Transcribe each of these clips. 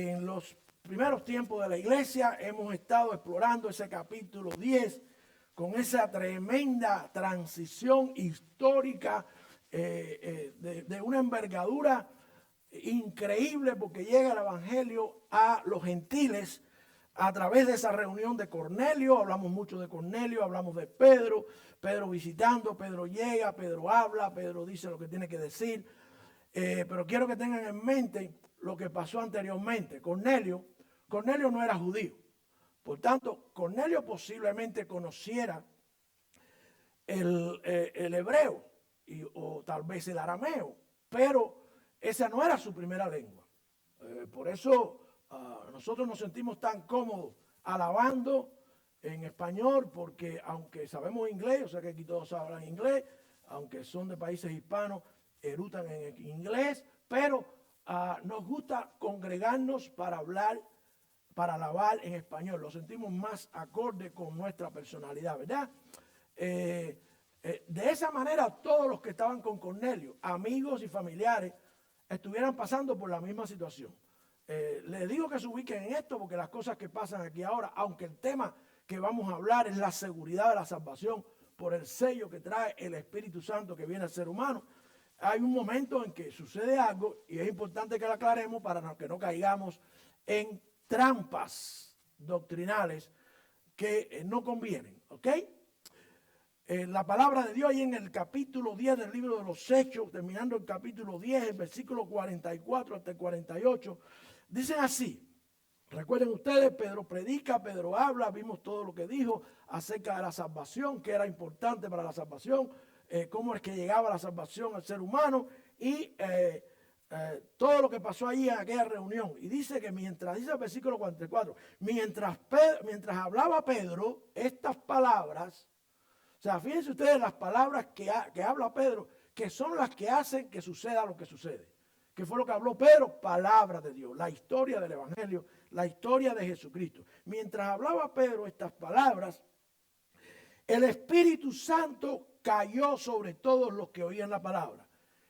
en los primeros tiempos de la iglesia hemos estado explorando ese capítulo 10 con esa tremenda transición histórica de una envergadura increíble, porque llega el evangelio a los gentiles a través de esa reunión de Cornelio. Hablamos mucho de Cornelio, hablamos de Pedro visitando, Pedro llega, Pedro habla, Pedro dice lo que tiene que decir. Pero quiero que tengan en mente lo que pasó anteriormente. Cornelio no era judío. Por tanto, Cornelio posiblemente conociera el hebreo o tal vez el arameo, pero esa no era su primera lengua. Por eso nosotros nos sentimos tan cómodos alabando en español, porque aunque sabemos inglés, o sea que aquí todos hablan inglés, aunque son de países hispanos, erutan en inglés, pero nos gusta congregarnos para hablar, para alabar en español. Lo sentimos más acorde con nuestra personalidad, ¿verdad? De esa manera, todos los que estaban con Cornelio, amigos y familiares, estuvieran pasando por la misma situación. Les digo que se ubiquen en esto porque las cosas que pasan aquí ahora, aunque el tema que vamos a hablar es la seguridad de la salvación por el sello que trae el Espíritu Santo que viene al ser humano, hay un momento en que sucede algo y es importante que lo aclaremos para que no caigamos en trampas doctrinales que no convienen, ¿ok? La palabra de Dios ahí en el capítulo 10 del libro de los Hechos, terminando el capítulo 10, el versículo 44 hasta el 48, dicen así. Recuerden ustedes, Pedro predica, Pedro habla, vimos todo lo que dijo acerca de la salvación, que era importante para la salvación, cómo es que llegaba la salvación al ser humano y todo lo que pasó allí en aquella reunión. Y dice que mientras, dice el versículo 44, mientras hablaba Pedro estas palabras, o sea, fíjense ustedes las palabras que habla Pedro, que son las que hacen que suceda lo que sucede. ¿Qué fue lo que habló Pedro? Palabra de Dios, la historia del Evangelio, la historia de Jesucristo. Mientras hablaba Pedro estas palabras, el Espíritu Santo cayó sobre todos los que oían la palabra.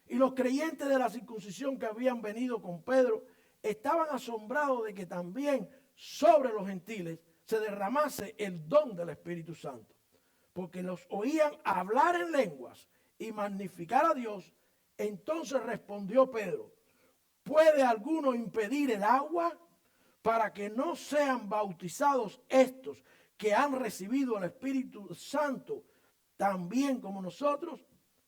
Y los creyentes de la circuncisión que habían venido con Pedro estaban asombrados de que también sobre los gentiles se derramase el don del Espíritu Santo, porque los oían hablar en lenguas y magnificar a Dios. Entonces respondió Pedro: ¿puede alguno impedir el agua para que no sean bautizados estos que han recibido el Espíritu Santo también como nosotros?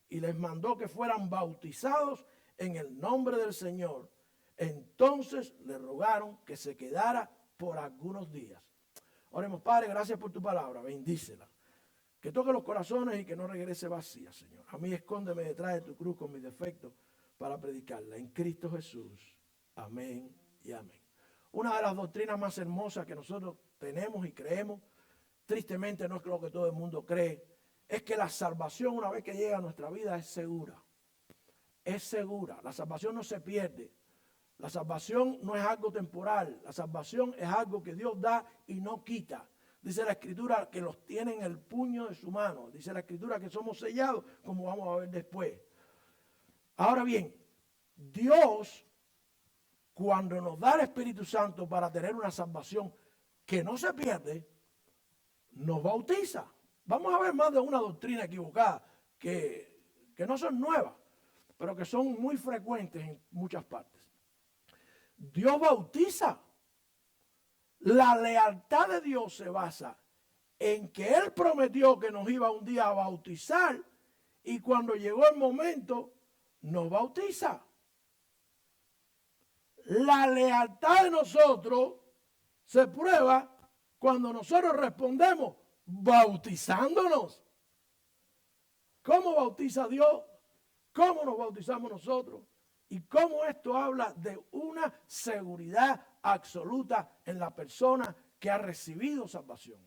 Y les mandó que fueran bautizados en el nombre del Señor. Entonces le rogaron que se quedara por algunos días. Oremos. Padre, gracias por tu palabra, bendícela. Que toque los corazones y que no regrese vacía, Señor. A mí escóndeme detrás de tu cruz con mis defectos para predicarla. En Cristo Jesús. Amén y amén. Una de las doctrinas más hermosas que nosotros tenemos y creemos, tristemente no es lo que todo el mundo cree, es que la salvación, una vez que llega a nuestra vida, es segura. Es segura. La salvación no se pierde. La salvación no es algo temporal. La salvación es algo que Dios da y no quita. Dice la Escritura que los tiene en el puño de su mano. Dice la Escritura que somos sellados, como vamos a ver después. Ahora bien, Dios, cuando nos da el Espíritu Santo para tener una salvación que no se pierde, nos bautiza. Vamos a ver más de una doctrina equivocada que no son nuevas, pero que son muy frecuentes en muchas partes. Dios bautiza. La lealtad de Dios se basa en que Él prometió que nos iba un día a bautizar y cuando llegó el momento nos bautiza. La lealtad de nosotros se prueba cuando nosotros respondemos bautizándonos. ¿Cómo bautiza Dios? ¿Cómo nos bautizamos nosotros? Y cómo esto habla de una seguridad absoluta en la persona que ha recibido salvación.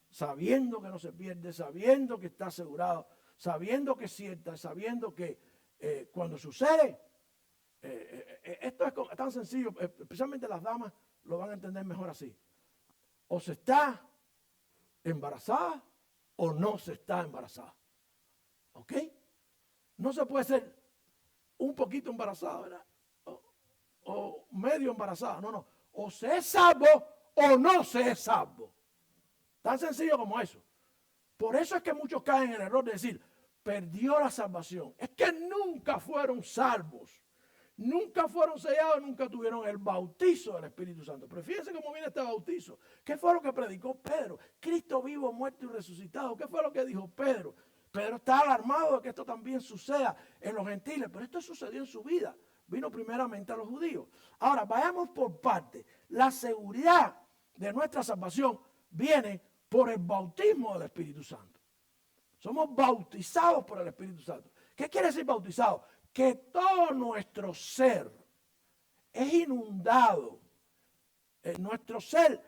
Sabiendo que no se pierde, sabiendo que está asegurado, sabiendo que es cierta, sabiendo que cuando sucede, esto es tan sencillo, especialmente las damas lo van a entender mejor así. O se está embarazada o no se está embarazada. ¿Ok? No se puede ser un poquito embarazada, ¿verdad? O medio embarazada. No. O se es salvo o no se es salvo. Tan sencillo como eso. Por eso es que muchos caen en el error de decir, perdió la salvación. Es que nunca fueron salvos. Nunca fueron sellados, nunca tuvieron el bautizo del Espíritu Santo. Pero fíjense cómo viene este bautizo. ¿Qué fue lo que predicó Pedro? Cristo vivo, muerto y resucitado. ¿Qué fue lo que dijo Pedro? Pedro está alarmado de que esto también suceda en los gentiles, pero esto sucedió en su vida. Vino primeramente a los judíos. Ahora, vayamos por partes. La seguridad de nuestra salvación viene por el bautismo del Espíritu Santo. Somos bautizados por el Espíritu Santo. ¿Qué quiere decir bautizado? Que todo nuestro ser es inundado. Nuestro ser,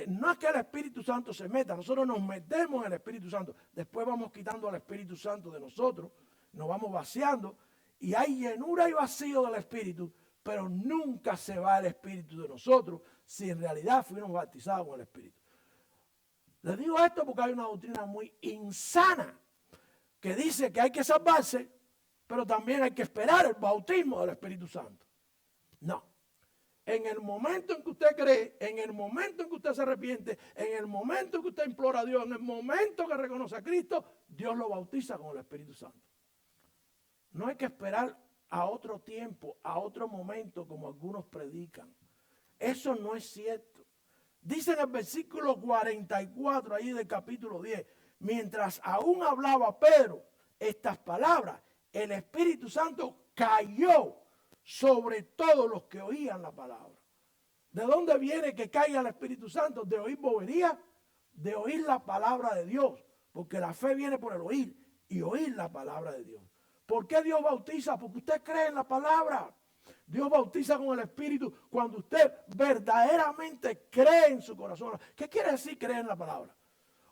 no es que el Espíritu Santo se meta, nosotros nos metemos en el Espíritu Santo. Después vamos quitando al Espíritu Santo de nosotros, nos vamos vaciando y hay llenura y vacío del Espíritu, pero nunca se va el Espíritu de nosotros si en realidad fuimos bautizados con el Espíritu. Les digo esto porque hay una doctrina muy insana que dice que hay que salvarse, pero también hay que esperar el bautismo del Espíritu Santo. No. En el momento en que usted cree, en el momento en que usted se arrepiente, en el momento en que usted implora a Dios, en el momento que reconoce a Cristo, Dios lo bautiza con el Espíritu Santo. No hay que esperar a otro tiempo, a otro momento, como algunos predican. Eso no es cierto. Dice en el versículo 44, ahí del capítulo 10, mientras aún hablaba Pedro estas palabras, el Espíritu Santo cayó sobre todos los que oían la palabra. ¿De dónde viene que caiga el Espíritu Santo? De oír bobería, de oír la palabra de Dios. Porque la fe viene por el oír y oír la palabra de Dios. ¿Por qué Dios bautiza? Porque usted cree en la palabra. Dios bautiza con el Espíritu cuando usted verdaderamente cree en su corazón. ¿Qué quiere decir creer en la palabra?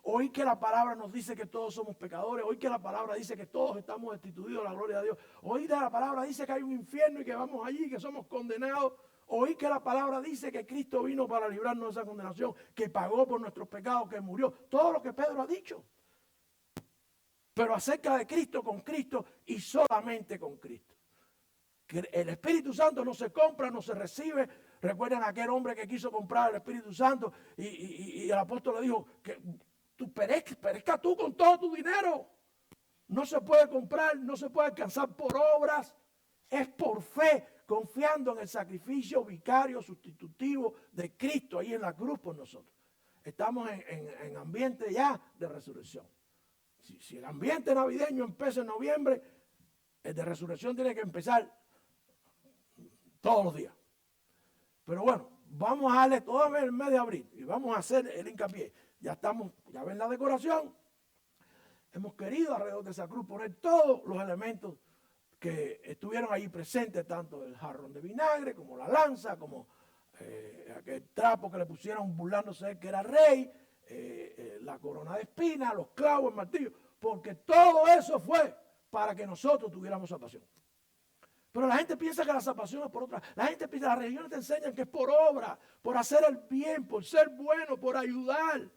Oír que la palabra nos dice que todos somos pecadores. Oír que la palabra dice que todos estamos destituidos de la gloria de Dios. Oír que la palabra dice que hay un infierno y que vamos allí, que somos condenados. Oír que la palabra dice que Cristo vino para librarnos de esa condenación, que pagó por nuestros pecados, que murió. Todo lo que Pedro ha dicho. Pero acerca de Cristo, con Cristo y solamente con Cristo. El Espíritu Santo no se compra, no se recibe. Recuerden a aquel hombre que quiso comprar el Espíritu Santo y el apóstol le dijo que tú perezca tú con todo tu dinero. No se puede comprar, no se puede alcanzar por obras. Es por fe, confiando en el sacrificio vicario, sustitutivo de Cristo ahí en la cruz por nosotros. Estamos en ambiente ya de resurrección. Si el ambiente navideño empieza en noviembre, el de resurrección tiene que empezar todos los días. Pero bueno, vamos a darle todo el mes de abril y vamos a hacer el hincapié. Ya ven la decoración. Hemos querido alrededor de esa cruz poner todos los elementos que estuvieron allí presentes, tanto el jarrón de vinagre, como la lanza, como aquel trapo que le pusieron burlándose de que era rey, la corona de espinas, los clavos, el martillo, porque todo eso fue para que nosotros tuviéramos salvación. Pero la gente piensa que la salvación es por otra. La gente piensa, las religiones te enseñan que es por obra, por hacer el bien, por ser bueno, por ayudar.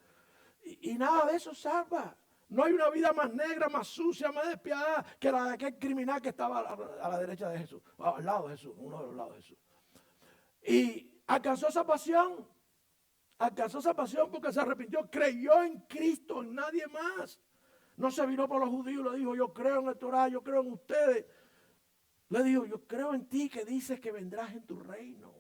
Y nada de eso salva. No hay una vida más negra, más sucia, más despiadada que la de aquel criminal que estaba a la derecha de Jesús, al lado de Jesús, uno de los lados de Jesús. Y alcanzó salvación. Alcanzó salvación porque se arrepintió, creyó en Cristo, en nadie más. No se viró por los judíos, le dijo, yo creo en el Torah, yo creo en ustedes. Le dijo, yo creo en ti que dices que vendrás en tu reino.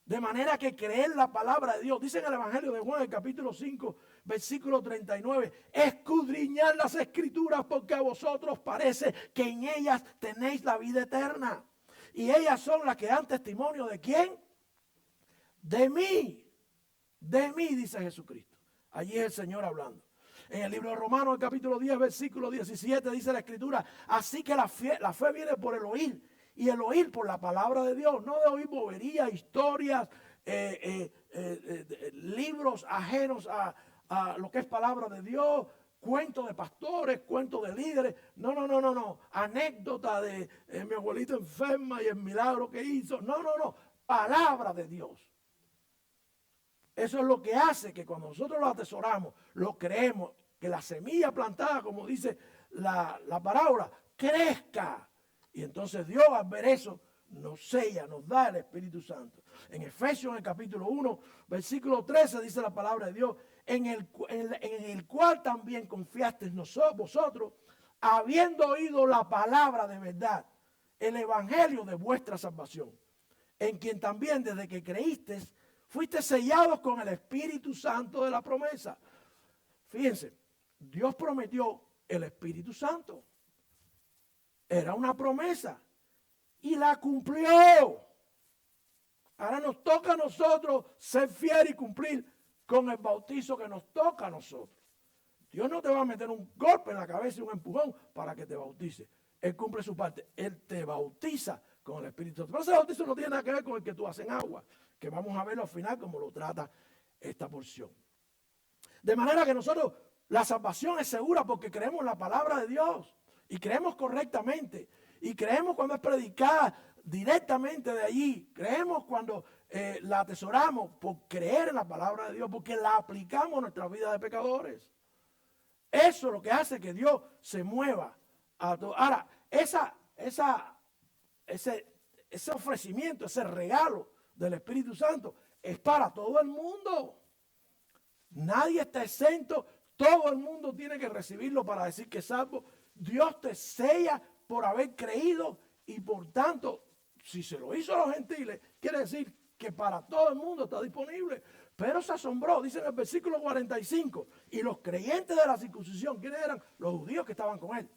De manera que creer la palabra de Dios. Dice en el Evangelio de Juan, el capítulo 5, versículo 39. Escudriñad las escrituras porque a vosotros parece que en ellas tenéis la vida eterna. Y ellas son las que dan testimonio ¿de quién? De mí. De mí, dice Jesucristo. Allí es el Señor hablando. En el libro de Romanos, el capítulo 10, versículo 17, dice la Escritura, así que la fe viene por el oír, y el oír por la palabra de Dios, no de oír boberías, historias, libros ajenos a lo que es palabra de Dios, cuentos de pastores, cuentos de líderes, no, anécdota de mi abuelito enferma y el milagro que hizo, no, palabra de Dios. Eso es lo que hace que cuando nosotros lo atesoramos, lo creemos, que la semilla plantada, como dice la parábola, crezca. Y entonces Dios al ver eso, nos sella, nos da el Espíritu Santo. En Efesios, en el capítulo 1, versículo 13, dice la palabra de Dios, en el cual también confiasteis vosotros, habiendo oído la palabra de verdad, el evangelio de vuestra salvación, en quien también desde que creísteis, fuiste sellados con el Espíritu Santo de la promesa. Fíjense, Dios prometió el Espíritu Santo. Era una promesa y la cumplió. Ahora nos toca a nosotros ser fieles y cumplir con el bautizo que nos toca a nosotros. Dios no te va a meter un golpe en la cabeza y un empujón para que te bautice. Él cumple su parte. Él te bautiza con el Espíritu Santo. Pero ese bautizo no tiene nada que ver con el que tú haces en agua, que vamos a verlo al final como lo trata esta porción. De manera que nosotros, la salvación es segura porque creemos en la palabra de Dios y creemos correctamente y creemos cuando es predicada directamente de allí. Creemos cuando la atesoramos por creer en la palabra de Dios, porque la aplicamos a nuestra vida de pecadores. Eso es lo que hace que Dios se mueva a todo. Ahora, ese ofrecimiento, ese regalo del Espíritu Santo es para todo el mundo. Nadie está exento, todo el mundo tiene que recibirlo para decir que es salvo. Dios te sella por haber creído y por tanto, si se lo hizo a los gentiles, quiere decir que para todo el mundo está disponible. Pero se asombró, dice en el versículo 45, y los creyentes de la circuncisión, ¿quiénes eran? Los judíos que estaban con él.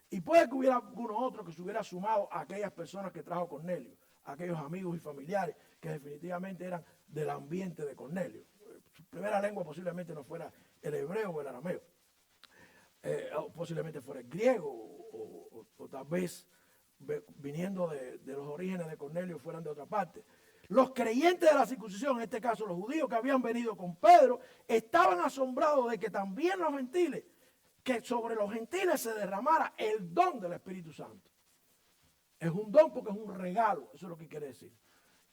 Y puede que hubiera algunos otros que se hubiera sumado a aquellas personas que trajo Cornelio, aquellos amigos y familiares que definitivamente eran del ambiente de Cornelio. Su primera lengua posiblemente no fuera el hebreo o el arameo, o posiblemente fuera el griego, o tal vez viniendo de los orígenes de Cornelio fueran de otra parte. Los creyentes de la circuncisión, en este caso los judíos que habían venido con Pedro, estaban asombrados de que también los gentiles, que sobre los gentiles se derramara el don del Espíritu Santo. Es un don porque es un regalo, eso es lo que quiere decir.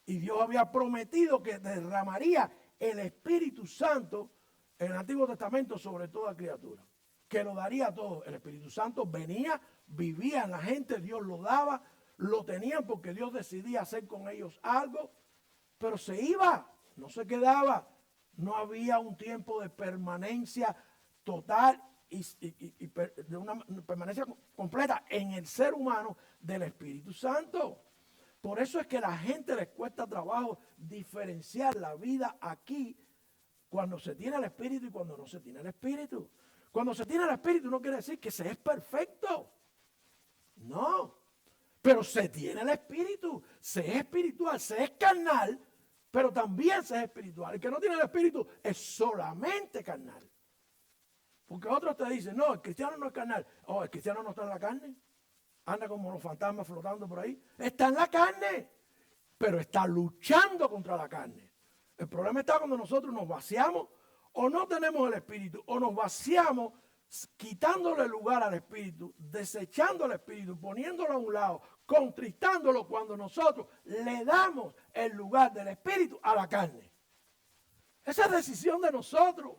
Y Dios había prometido que derramaría el Espíritu Santo en el Antiguo Testamento sobre toda criatura, que lo daría a todos. El Espíritu Santo venía, vivía en la gente, Dios lo daba, lo tenían porque Dios decidía hacer con ellos algo, pero se iba, no se quedaba. No había un tiempo de permanencia total y de una permanencia completa en el ser humano del Espíritu Santo. Por eso es que a la gente les cuesta trabajo diferenciar la vida aquí cuando se tiene el Espíritu y cuando no se tiene el Espíritu. Cuando se tiene el Espíritu no quiere decir que se es perfecto. No. Pero se tiene el Espíritu, se es espiritual, se es carnal, pero también se es espiritual. El que no tiene el Espíritu es solamente carnal. Porque otros te dicen, no, el cristiano no es carnal. Oh, el cristiano no está en la carne. Anda como los fantasmas flotando por ahí. Está en la carne, pero está luchando contra la carne. El problema está cuando nosotros nos vaciamos o no tenemos el Espíritu, o nos vaciamos quitándole lugar al Espíritu, desechando al Espíritu, poniéndolo a un lado, contristándolo cuando nosotros le damos el lugar del Espíritu a la carne. Esa es decisión de nosotros.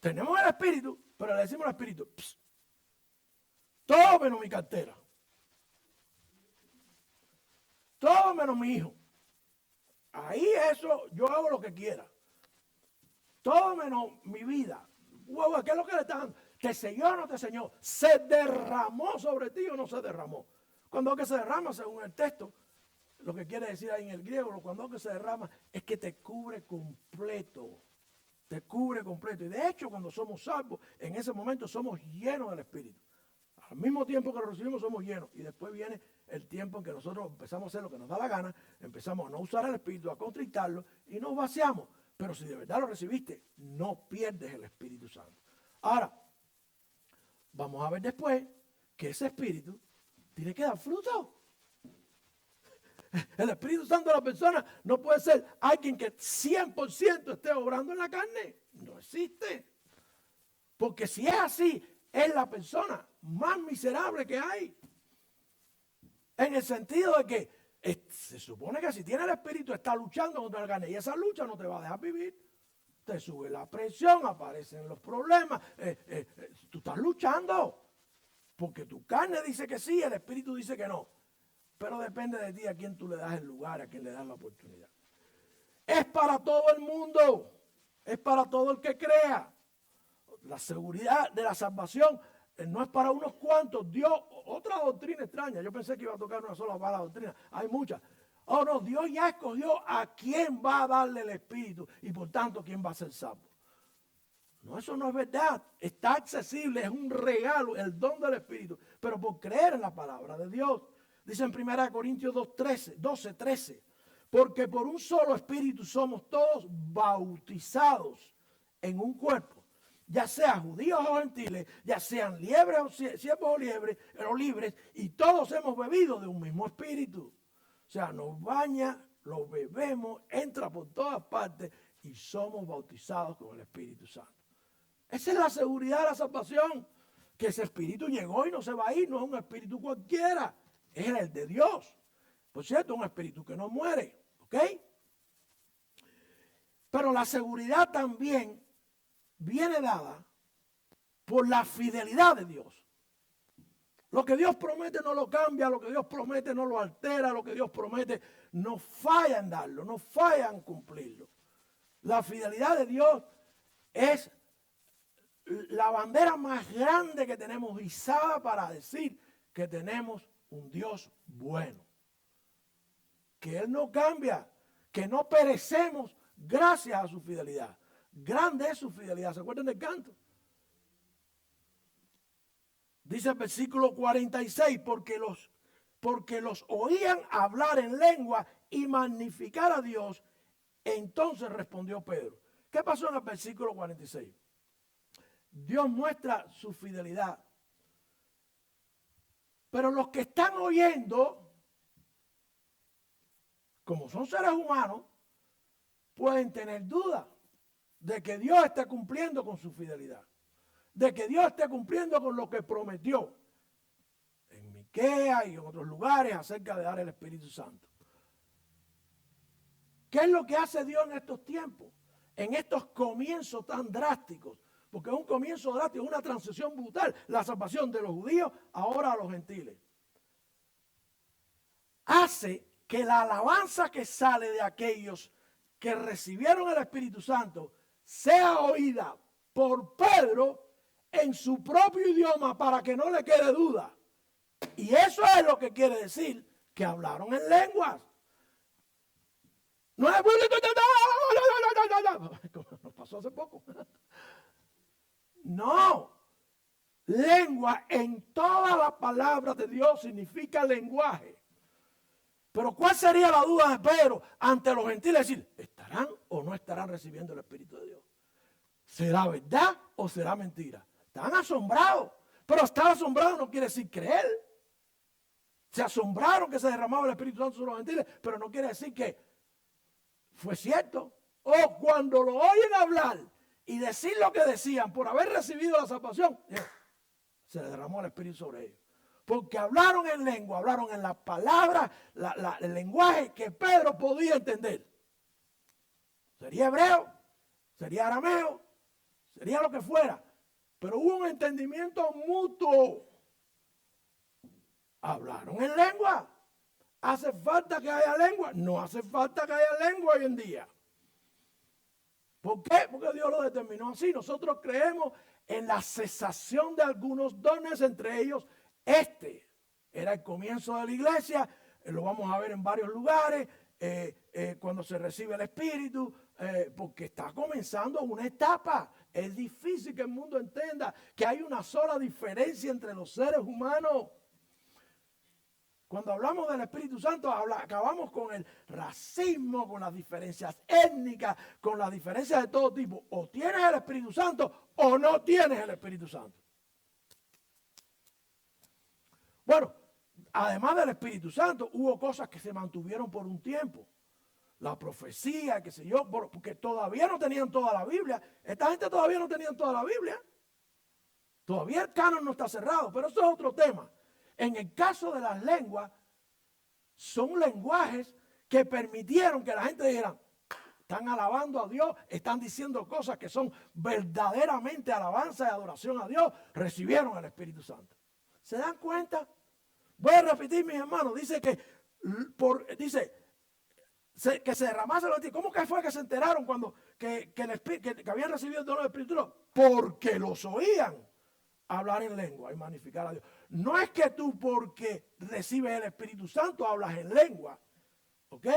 Tenemos el Espíritu, pero le decimos al Espíritu, todo menos mi cartera, todo menos mi hijo. Ahí eso, yo hago lo que quiera. Todo menos mi vida. ¿Qué es lo que le está dando? ¿Te selló o no te selló? ¿Se derramó sobre ti o no se derramó? Cuando que se derrama, según el texto, lo que quiere decir ahí en el griego, cuando que se derrama es que te cubre completo. Te cubre completo. Y de hecho, cuando somos salvos, en ese momento somos llenos del Espíritu. Al mismo tiempo que lo recibimos, somos llenos. Y después viene el tiempo en que nosotros empezamos a hacer lo que nos da la gana, empezamos a no usar el Espíritu, a contristarlo y nos vaciamos. Pero si de verdad lo recibiste, no pierdes el Espíritu Santo. Ahora, vamos a ver después que ese Espíritu tiene que dar fruto. El Espíritu Santo de la persona no puede ser alguien que 100% esté obrando en la carne. No existe. Porque si es así, es la persona más miserable que hay. En el sentido de que se supone que si tiene el Espíritu está luchando contra la carne y esa lucha no te va a dejar vivir. Te sube la presión, aparecen los problemas. Tú estás luchando porque tu carne dice que sí, el Espíritu dice que no. Pero depende de ti a quién tú le das el lugar, a quién le das la oportunidad. Es para todo el mundo. Es para todo el que crea. La seguridad de la salvación no es para unos cuantos. Dios, otra doctrina extraña. Yo pensé que iba a tocar una sola mala doctrina. Hay muchas. Oh no, Dios ya escogió a quién va a darle el Espíritu y por tanto quién va a ser salvo. No, eso no es verdad. Está accesible, es un regalo, el don del Espíritu. Pero por creer en la palabra de Dios. Dice en 1 Corintios 12:13. Porque por un solo Espíritu somos todos bautizados en un cuerpo. Ya sean judíos o gentiles, ya sean liebres o siervos o libres, y todos hemos bebido de un mismo Espíritu. O sea, nos baña, lo bebemos, entra por todas partes y somos bautizados con el Espíritu Santo. Esa es la seguridad de la salvación, que ese Espíritu llegó y no se va a ir, no es un Espíritu cualquiera, es el de Dios. Por cierto, un Espíritu que no muere, ¿ok? Pero la seguridad también viene dada por la fidelidad de Dios. Lo que Dios promete no lo cambia, lo que Dios promete no lo altera, lo que Dios promete no falla en darlo, no falla en cumplirlo. La fidelidad de Dios es la bandera más grande que tenemos izada para decir que tenemos un Dios bueno. Que Él no cambia, que no perecemos gracias a su fidelidad. Grande es su fidelidad. ¿Se acuerdan del canto? Dice el versículo 46, porque los oían hablar en lengua y magnificar a Dios. Entonces respondió Pedro. ¿Qué pasó en el versículo 46? Dios muestra su fidelidad. Pero los que están oyendo, como son seres humanos, pueden tener dudas de que Dios esté cumpliendo con su fidelidad. De que Dios esté cumpliendo con lo que prometió en Miqueas y en otros lugares acerca de dar el Espíritu Santo. ¿Qué es lo que hace Dios en estos tiempos? En estos comienzos tan drásticos. Porque es un comienzo drástico, una transición brutal. La salvación de los judíos ahora a los gentiles. Hace que la alabanza que sale de aquellos que recibieron el Espíritu Santo sea oída por Pedro en su propio idioma para que no le quede duda. Y eso es lo que quiere decir que hablaron en lenguas. No es como nos pasó hace poco. No. Lengua en todas las palabras de Dios significa lenguaje. Pero ¿cuál sería la duda de Pedro ante los gentiles? Decir, ¿estarán o no estarán recibiendo el Espíritu de Dios? ¿Será verdad o será mentira? Están asombrados. Pero estar asombrado no quiere decir creer. Se asombraron que se derramaba el Espíritu Santo sobre los gentiles, pero no quiere decir que fue cierto. O cuando lo oyen hablar y decir lo que decían por haber recibido la salvación, se derramó el Espíritu sobre ellos. Porque hablaron en lengua, hablaron en las palabras, el lenguaje que Pedro podía entender. Sería hebreo, sería arameo, sería lo que fuera. Pero hubo un entendimiento mutuo. Hablaron en lengua. ¿Hace falta que haya lengua? No hace falta que haya lengua hoy en día. ¿Por qué? Porque Dios lo determinó así. Nosotros creemos en la cesación de algunos dones, entre ellos este. Era el comienzo de la iglesia, lo vamos a ver en varios lugares, cuando se recibe el Espíritu, porque está comenzando una etapa. Es difícil que el mundo entienda que hay una sola diferencia entre los seres humanos. Cuando hablamos del Espíritu Santo, acabamos con el racismo, con las diferencias étnicas, con las diferencias de todo tipo. O tienes el Espíritu Santo o no tienes el Espíritu Santo. Bueno, además del Espíritu Santo, hubo cosas que se mantuvieron por un tiempo. La profecía, qué sé yo, porque todavía no tenían toda la Biblia. Esta gente todavía no tenía toda la Biblia. Todavía el canon no está cerrado, pero eso es otro tema. En el caso de las lenguas, son lenguajes que permitieron que la gente dijera, están alabando a Dios, están diciendo cosas que son verdaderamente alabanza y adoración a Dios, recibieron el Espíritu Santo. ¿Se dan cuenta? Voy a repetir, mis hermanos, dice que se derramase el Espíritu. ¿Cómo que fue que se enteraron cuando que habían recibido el don del Espíritu? Porque los oían hablar en lengua y magnificar a Dios. No es que tú porque recibes el Espíritu Santo hablas en lengua, ¿ok?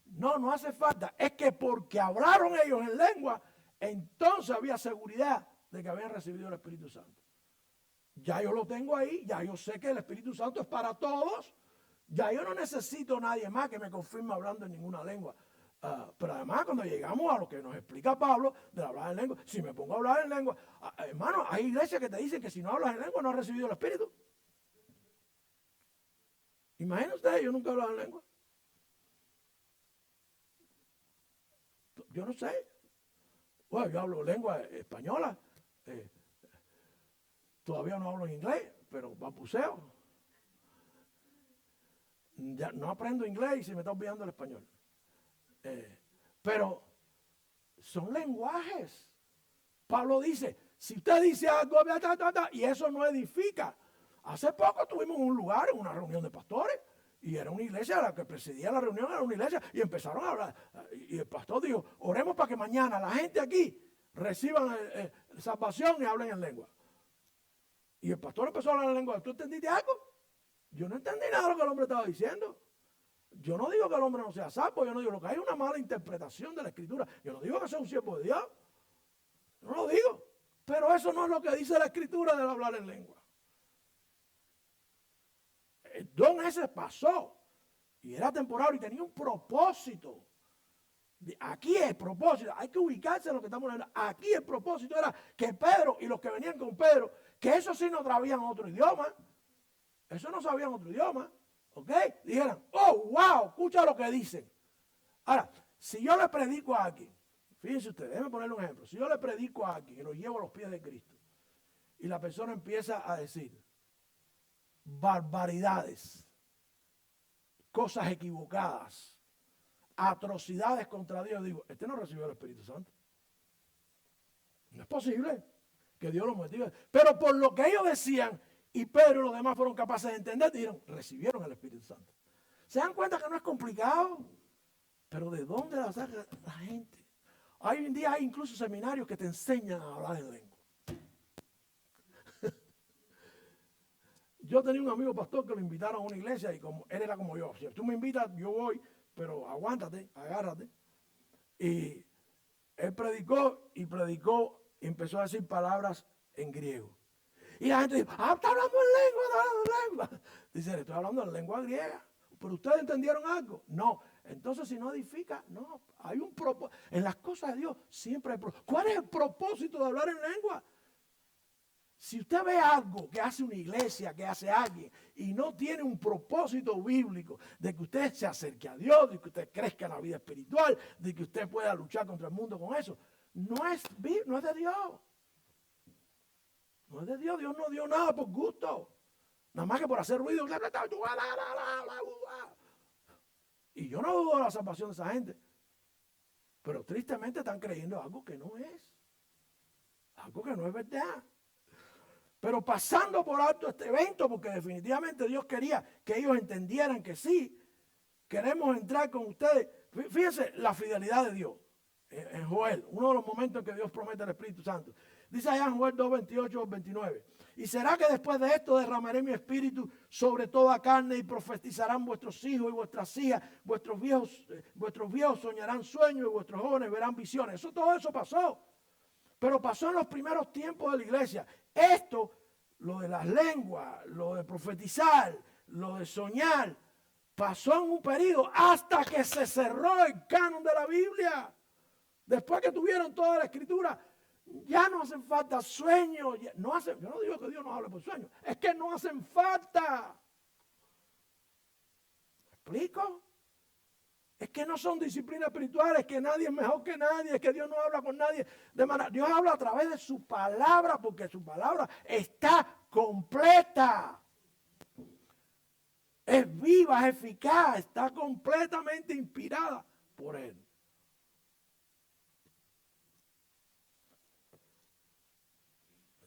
No hace falta. Es que porque hablaron ellos en lengua, entonces había seguridad de que habían recibido el Espíritu Santo. Ya yo lo tengo ahí, ya yo sé que el Espíritu Santo es para todos. Ya yo no necesito a nadie más que me confirme hablando en ninguna lengua. Pero además cuando llegamos a lo que nos explica Pablo de hablar en lengua, si me pongo a hablar en lengua, hermano, hay iglesias que te dicen que si no hablas en lengua no has recibido el Espíritu. Imagínense ustedes, yo nunca he hablado en lengua. Yo no sé. Bueno, yo hablo lengua española. Todavía no hablo en inglés, pero balbuceo. Ya no aprendo inglés y se me está olvidando el español. Pero son lenguajes. Pablo dice, si usted dice algo y eso no edifica. Hace poco tuvimos un lugar, una reunión de pastores, y era una iglesia, la que presidía la reunión era una iglesia, y empezaron a hablar. Y el pastor dijo, oremos para que mañana la gente aquí reciban salvación y hablen en lengua. Y el pastor empezó a hablar en lengua. ¿Tú entendiste algo? Yo no entendí nada de lo que el hombre estaba diciendo. Yo no digo que el hombre no sea salvo, yo no digo lo que hay una mala interpretación de la escritura. Yo no digo que sea un siervo de Dios. No lo digo. Pero eso no es lo que dice la escritura del hablar en lengua. El don ese pasó y era temporal y tenía un propósito. Aquí el propósito, hay que ubicarse en lo que estamos hablando. Aquí el propósito era que Pedro y los que venían con Pedro, que eso sí no sabían otro idioma, eso no sabían otro idioma, ¿ok? Dijeran, oh, wow, escucha lo que dicen. Ahora, si yo le predico a alguien, fíjense ustedes, déjenme ponerle un ejemplo. Si yo le predico a alguien y lo llevo a los pies de Cristo y la persona empieza a decir barbaridades, cosas equivocadas, atrocidades contra Dios, digo, este no recibió el Espíritu Santo. No es posible que Dios lo motive. Pero por lo que ellos decían, y Pedro y los demás fueron capaces de entender, dijeron, recibieron el Espíritu Santo. ¿Se dan cuenta que no es complicado? Pero ¿de dónde la saca la gente? Hoy en día hay incluso seminarios que te enseñan a hablar en lengua. Yo tenía un amigo pastor que lo invitaron a una iglesia y como él era como yo. Si tú me invitas, yo voy, pero aguántate, agárrate. Y él predicó y empezó a decir palabras en griego. Y la gente dijo, está hablando en lengua. Dice, le estoy hablando en lengua griega. ¿Pero ustedes entendieron algo? No. Entonces, si no edifica, no. Hay un propósito. En las cosas de Dios siempre hay propósito. ¿Cuál es el propósito de hablar en lengua? Si usted ve algo que hace una iglesia, que hace alguien, y no tiene un propósito bíblico de que usted se acerque a Dios, de que usted crezca en la vida espiritual, de que usted pueda luchar contra el mundo con eso, no es de Dios. No es de Dios. Dios no dio nada por gusto. Nada más que por hacer ruido. Y yo no dudo de la salvación de esa gente. Pero tristemente están creyendo algo que no es. Algo que no es verdad. Pero pasando por alto este evento, porque definitivamente Dios quería que ellos entendieran que sí, queremos entrar con ustedes. Fíjense la fidelidad de Dios en Joel, uno de los momentos en que Dios promete el Espíritu Santo. Dice allá en Joel 2, 28, 29. Y será que después de esto derramaré mi espíritu sobre toda carne y profetizarán vuestros hijos y vuestras hijas, vuestros viejos soñarán sueños y vuestros jóvenes verán visiones. Todo eso pasó. Pero pasó en los primeros tiempos de la iglesia. Esto, lo de las lenguas, lo de profetizar, lo de soñar, pasó en un periodo hasta que se cerró el canon de la Biblia. Después que tuvieron toda la escritura, ya no hacen falta sueños. Yo no digo que Dios no hable por sueños, es que no hacen falta. ¿Me explico? Es que no son disciplinas espirituales, que nadie es mejor que nadie, es que Dios no habla con nadie de manera. Dios habla a través de su palabra, porque su palabra está completa. Es viva, es eficaz, está completamente inspirada por Él.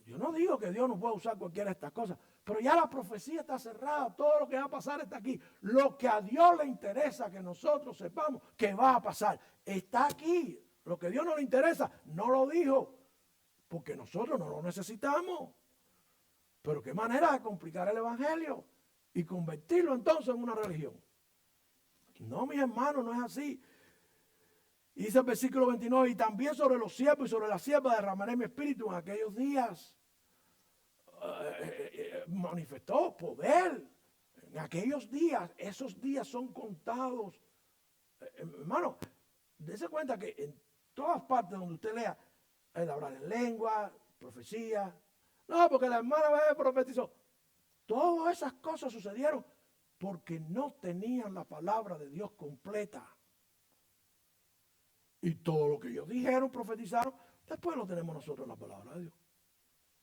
Yo no no digo que Dios no pueda usar cualquiera de estas cosas, pero ya la profecía está cerrada, todo lo que va a pasar está aquí. Lo que a Dios le interesa que nosotros sepamos que va a pasar, está aquí. Lo que a Dios no le interesa, no lo dijo, porque nosotros no lo necesitamos. Pero qué manera de complicar el evangelio y convertirlo entonces en una religión. No, mis hermanos, no es así. Y dice el versículo 29, y también sobre los siervos y sobre las siervas derramaré mi espíritu en aquellos días. Manifestó poder en aquellos días. Esos días son contados. Hermano, dése cuenta que en todas partes donde usted lea, el hablar en lengua, profecía. No, porque la hermana profetizó. Todas esas cosas sucedieron porque no tenían la palabra de Dios completa. Y todo lo que ellos dijeron, profetizaron, después lo tenemos nosotros en la palabra de Dios.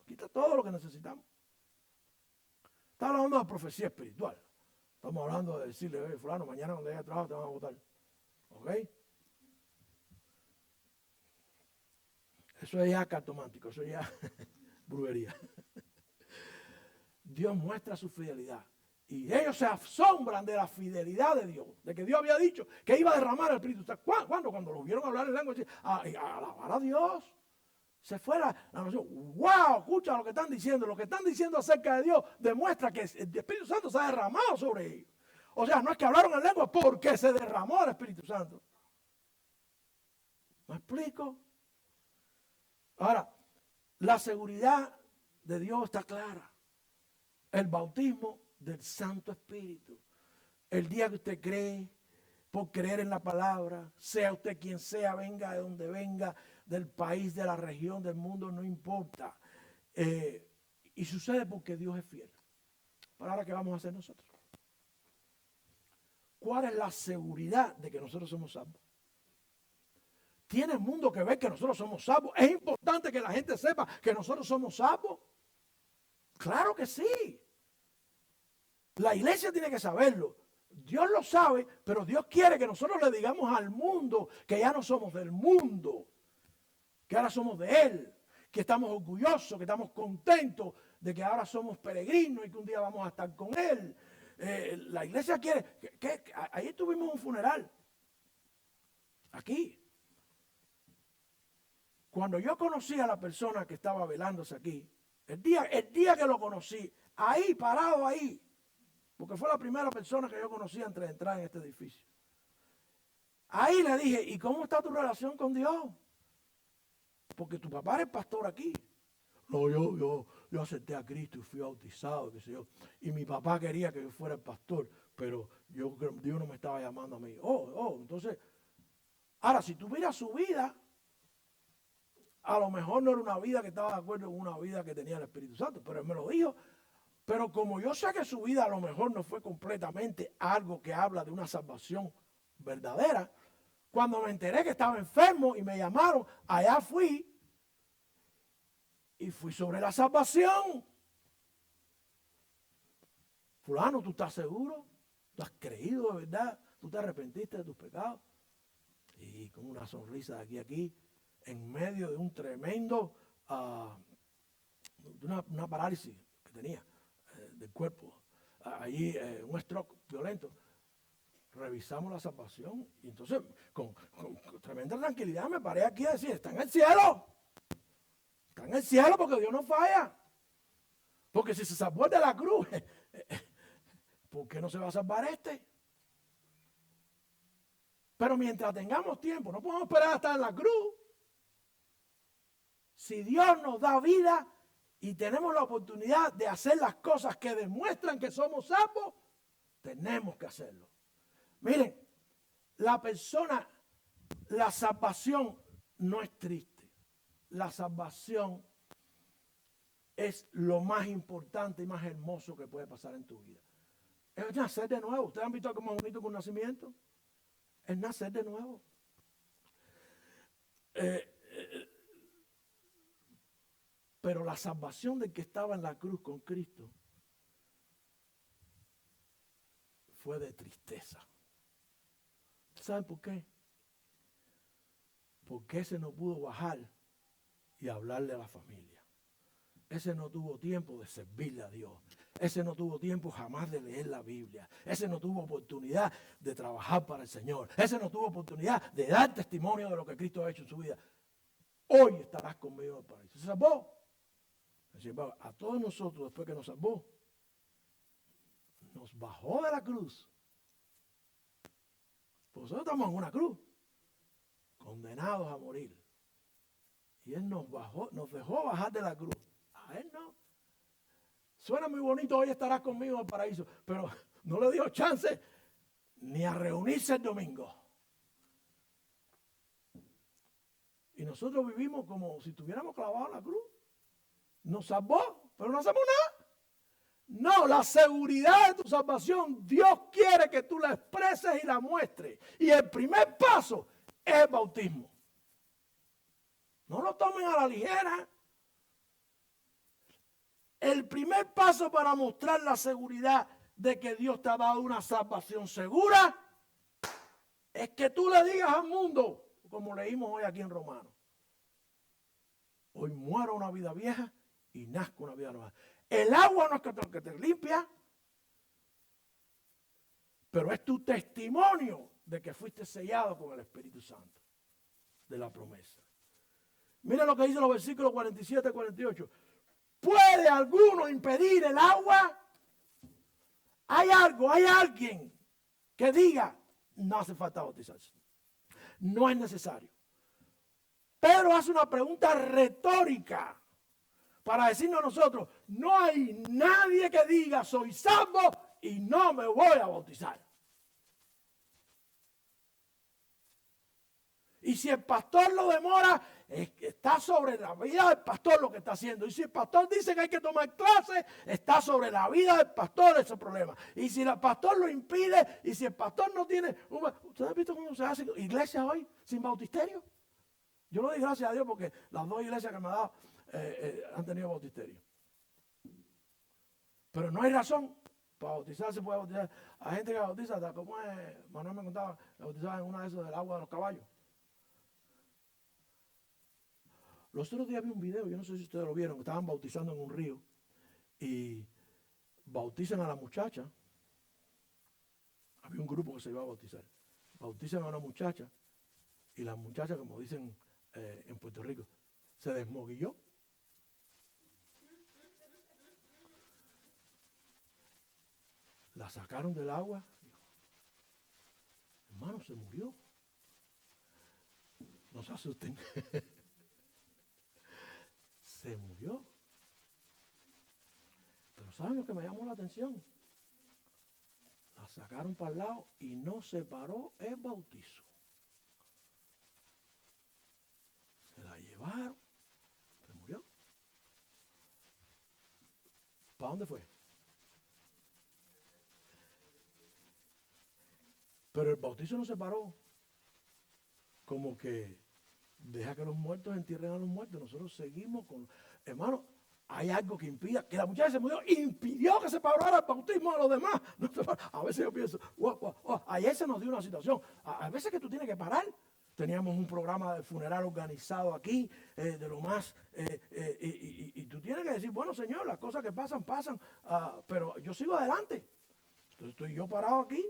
Quita todo lo que necesitamos. Está hablando de profecía espiritual. Estamos hablando de decirle, fulano, mañana cuando llegue a trabajo te van a votar. ¿Ok? Eso es ya cartomántico, eso es ya brujería. Dios muestra su fidelidad. Y ellos se asombran de la fidelidad de Dios, de que Dios había dicho que iba a derramar el Espíritu. ¿Cuándo? Cuando lo vieron hablar en lengua, a alabar a Dios. Se fue la noción. ¡Wow! Escucha lo que están diciendo. Lo que están diciendo acerca de Dios demuestra que el Espíritu Santo se ha derramado sobre ellos. O sea, no es que hablaron en lengua porque se derramó el Espíritu Santo. ¿Me explico? Ahora, la seguridad de Dios está clara. El bautismo del Santo Espíritu. El día que usted cree, por creer en la palabra, sea usted quien sea, venga de donde venga, del país, de la región, del mundo, no importa. Y sucede porque Dios es fiel. Pero ahora, ¿qué vamos a hacer nosotros? ¿Cuál es la seguridad de que nosotros somos salvos? ¿Tiene el mundo que ver que nosotros somos salvos? ¿Es importante que la gente sepa que nosotros somos salvos? Claro que sí. La iglesia tiene que saberlo. Dios lo sabe, pero Dios quiere que nosotros le digamos al mundo que ya no somos del mundo, que ahora somos de Él, que estamos orgullosos, que estamos contentos de que ahora somos peregrinos y que un día vamos a estar con Él. La iglesia quiere, ahí tuvimos un funeral, aquí. Cuando yo conocí a la persona que estaba velándose aquí, el día que lo conocí, ahí, parado ahí, porque fue la primera persona que yo conocí antes de entrar en este edificio. Ahí le dije, ¿y cómo está tu relación con Dios? Porque tu papá es pastor aquí. No, yo acepté a Cristo y fui bautizado, qué sé yo. Y mi papá quería que yo fuera el pastor, pero Dios no me estaba llamando a mí. Entonces, ahora, si tuviera su vida, a lo mejor no era una vida que estaba de acuerdo con una vida que tenía el Espíritu Santo, pero él me lo dijo. Pero como yo sé que su vida a lo mejor no fue completamente algo que habla de una salvación verdadera, cuando me enteré que estaba enfermo y me llamaron, allá fui y fui sobre la salvación. Fulano, ¿tú estás seguro? ¿Tú has creído de verdad? ¿Tú te arrepentiste de tus pecados? Y con una sonrisa de aquí a aquí, en medio de un tremendo, de una parálisis que tenía del cuerpo, allí un stroke violento. Revisamos la salvación y entonces con tremenda tranquilidad me paré aquí a decir, está en el cielo. Está en el cielo porque Dios no falla. Porque si se salvó de la cruz, ¿por qué no se va a salvar este? Pero mientras tengamos tiempo, no podemos esperar hasta en la cruz. Si Dios nos da vida y tenemos la oportunidad de hacer las cosas que demuestran que somos salvos, tenemos que hacerlo. Miren, la salvación no es triste. La salvación es lo más importante y más hermoso que puede pasar en tu vida. Es nacer de nuevo. ¿Ustedes han visto algo más bonito que un nacimiento? Es nacer de nuevo. Pero la salvación del que estaba en la cruz con Cristo fue de tristeza. ¿Saben por qué? Porque ese no pudo bajar y hablarle a la familia. ese no tuvo tiempo de servirle a Dios. Ese no tuvo tiempo jamás de leer la Biblia. Ese no tuvo oportunidad de trabajar para el Señor. Ese no tuvo oportunidad de dar testimonio de lo que Cristo ha hecho en su vida. Hoy estarás conmigo en el paraíso. Se salvó. A todos nosotros, después que nos salvó, nos bajó de la cruz. Pues nosotros estamos en una cruz, condenados a morir. Y Él nos dejó bajar de la cruz. A Él no. Suena muy bonito, hoy estarás conmigo en el paraíso, pero no le dio chance ni a reunirse el domingo. Y nosotros vivimos como si estuviéramos clavados en la cruz. Nos salvó, pero no hacemos nada. No, la seguridad de tu salvación, Dios quiere que tú la expreses y la muestres. Y el primer paso es el bautismo. No lo tomen a la ligera. El primer paso para mostrar la seguridad de que Dios te ha dado una salvación segura es que tú le digas al mundo, como leímos hoy aquí en Romanos: hoy muero una vida vieja y nazco una vida nueva. El agua no es que te limpia, pero es tu testimonio de que fuiste sellado con el Espíritu Santo, de la promesa. Mira lo que dice los versículos 47 y 48. ¿Puede alguno impedir el agua? Hay alguien que diga, no hace falta bautizarse. No es necesario. Pedro hace una pregunta retórica para decirnos a nosotros: no hay nadie que diga soy salvo y no me voy a bautizar. Y si el pastor lo demora, está sobre la vida del pastor lo que está haciendo. Y si el pastor dice que hay que tomar clases, está sobre la vida del pastor ese problema. Y si el pastor lo impide, y si el pastor no tiene... ¿Ustedes han visto cómo se hace iglesia hoy sin bautisterio? Yo le doy gracias a Dios porque las dos iglesias que me ha dado han tenido bautisterio. Pero no hay razón para bautizar. Se puede bautizar. Hay gente que bautiza, como Manuel me contaba, que bautizaba en una de esas del agua de los caballos. Los otros días vi un video, yo no sé si ustedes lo vieron, que estaban bautizando en un río y bautizan a la muchacha. Había un grupo que se iba a bautizar. Bautizan a una muchacha y la muchacha, como dicen en Puerto Rico, se desmoguilló. La sacaron del agua. Hermano, se murió. No se asusten. Se murió. Pero ¿saben lo que me llamó la atención? La sacaron para el lado y no se paró el bautizo. Se la llevaron. Se murió. ¿Para dónde fue? Pero el bautizo no se paró. Como que deja que los muertos entierren a los muertos. Nosotros seguimos con... Hermano, hay algo que impida, que la muchacha se murió, impidió que se parara el bautismo de los demás. A veces yo pienso, ayer se nos dio una situación. A veces que tú tienes que parar. Teníamos un programa de funeral organizado aquí, de lo más, y tú tienes que decir, bueno, Señor, las cosas que pasan, pero yo sigo adelante. Entonces estoy yo parado aquí,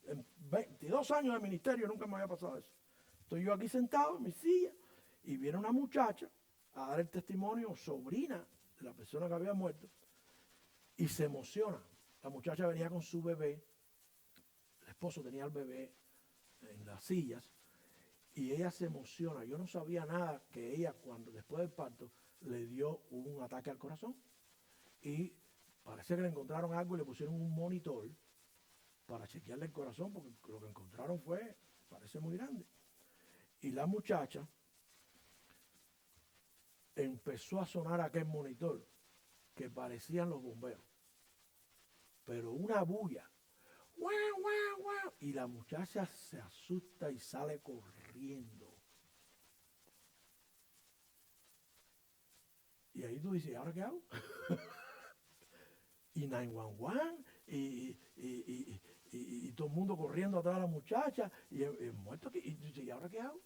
en 22 años de ministerio, nunca me había pasado eso. Estoy yo aquí sentado en mi silla y viene una muchacha a dar el testimonio, sobrina de la persona que había muerto, y se emociona. La muchacha venía con su bebé, el esposo tenía el bebé en las sillas, y ella se emociona. Yo no sabía nada que ella, cuando después del parto, le dio un ataque al corazón. Y parece que le encontraron algo y le pusieron un monitor para chequearle el corazón, porque lo que encontraron parece muy grande. Y la muchacha empezó a sonar aquel monitor que parecían los bomberos, pero una bulla. ¡Guau, guau, guau! Y la muchacha se asusta y sale corriendo. Y ahí tú dices, ¿ahora qué hago? Y 911 y todo el mundo corriendo atrás de la muchacha y el muerto aquí. Y tú dices, ¿y ahora qué hago?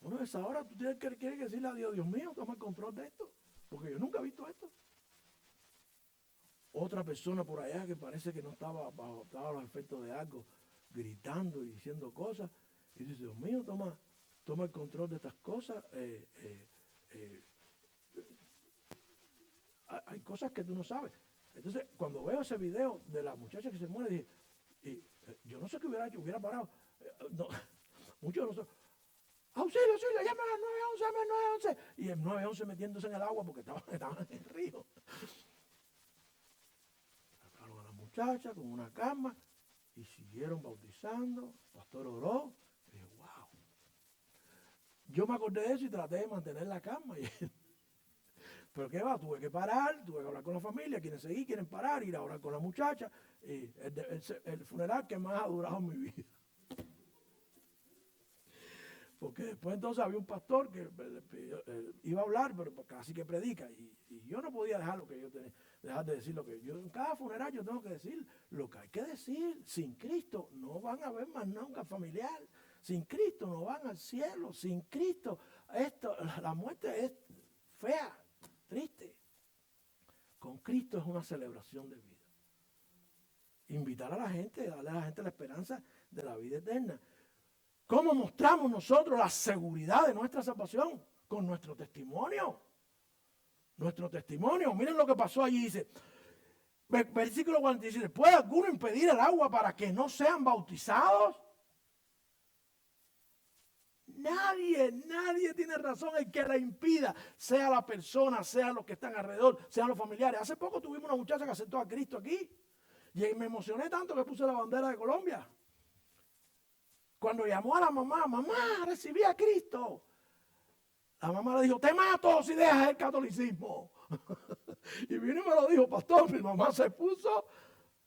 Bueno, a esa hora tú tienes que decirle a Dios, Dios mío, toma el control de esto, porque yo nunca he visto esto. Otra persona por allá que parece que no estaba bajo los efectos de algo, gritando y diciendo cosas, y dice, Dios mío, toma el control de estas cosas. Hay cosas que tú no sabes. Entonces, cuando veo ese video de la muchacha que se muere, dije, yo no sé qué hubiera hecho, hubiera parado. No, muchos de nosotros, auxilio, llamen al 911, llamen al 911. Y el 911 metiéndose en el agua porque estaban en el río. Sacaron a la muchacha con una cama y siguieron bautizando. El pastor oró. Y dije, wow. Yo me acordé de eso y traté de mantener la calma. Pero ¿qué va? Tuve que parar, tuve que hablar con la familia, quieren seguir, quieren parar, ir a hablar con la muchacha. Y el funeral que más ha durado en mi vida. Porque después entonces había un pastor que iba a hablar, pero casi que predica. Y yo no podía dejar lo que yo tenía, dejar de decir lo que yo. En cada funeral yo tengo que decir lo que hay que decir. Sin Cristo no van a ver más nunca familiar. Sin Cristo no van al cielo. Sin Cristo la muerte es fea, triste. Con Cristo es una celebración de vida. Invitar a la gente, darle a la gente la esperanza de la vida eterna. ¿Cómo mostramos nosotros la seguridad de nuestra salvación? Con nuestro testimonio. Nuestro testimonio. Miren lo que pasó allí. Dice, versículo 47. ¿Puede alguno impedir el agua para que no sean bautizados? Nadie tiene razón en que la impida, sea la persona, sea los que están alrededor, sean los familiares. Hace poco tuvimos una muchacha que aceptó a Cristo aquí y me emocioné tanto que puse la bandera de Colombia. Cuando llamó a la mamá, recibí a Cristo. La mamá le dijo, te mato si dejas el catolicismo. Y vino y me lo dijo, pastor, mi mamá se puso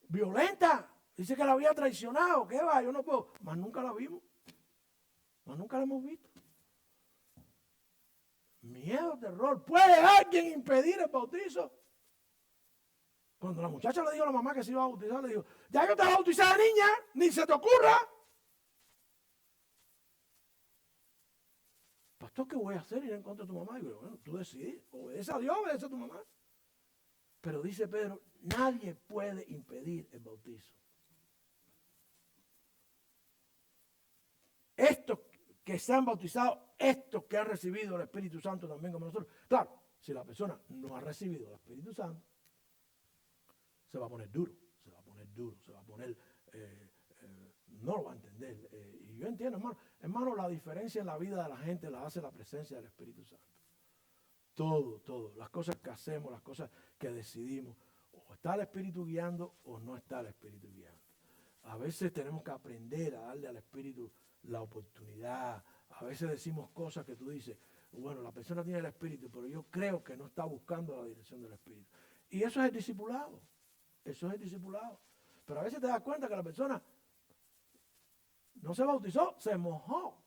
violenta. Dice que la había traicionado. ¿Qué va? Yo no puedo. Más nunca la vimos. Más nunca la hemos visto. Miedo, terror. ¿Puede alguien impedir el bautizo? Cuando la muchacha le dijo a la mamá que se iba a bautizar, le dijo, ya yo te voy a bautizar, niña, ni se te ocurra. Pastor, ¿qué voy a hacer? Ir en contra de tu mamá. Y yo, bueno, tú decides, obedece a Dios, obedece a tu mamá. Pero dice Pedro, nadie puede impedir el bautizo. Estos que se han bautizado, estos que han recibido el Espíritu Santo también como nosotros. Claro, si la persona no ha recibido el Espíritu Santo, se va a poner duro, no lo va a entender. Y yo entiendo, hermano, la diferencia en la vida de la gente la hace la presencia del Espíritu Santo. Todo, las cosas que hacemos, las cosas que decidimos, o está el Espíritu guiando o no está el Espíritu guiando. A veces tenemos que aprender a darle al Espíritu la oportunidad. A veces decimos cosas que tú dices, bueno, la persona tiene el Espíritu, pero yo creo que no está buscando la dirección del Espíritu. Y eso es el discipulado. Pero a veces te das cuenta que la persona no se bautizó, se mojó,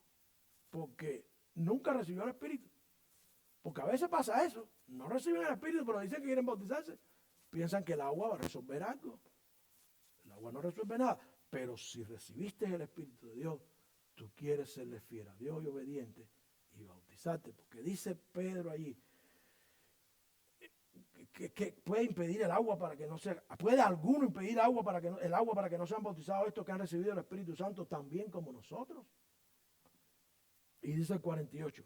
porque nunca recibió el Espíritu. Porque a veces pasa eso, no reciben el Espíritu, pero dicen que quieren bautizarse. Piensan que el agua va a resolver algo. El agua no resuelve nada, pero si recibiste el Espíritu de Dios, tú quieres serle fiel a Dios y obediente y bautizarte. Porque dice Pedro allí, que puede impedir el agua para que no sea, puede alguno impedir el agua para que no sean bautizados estos que han recibido el Espíritu Santo también como nosotros. Y dice el 48,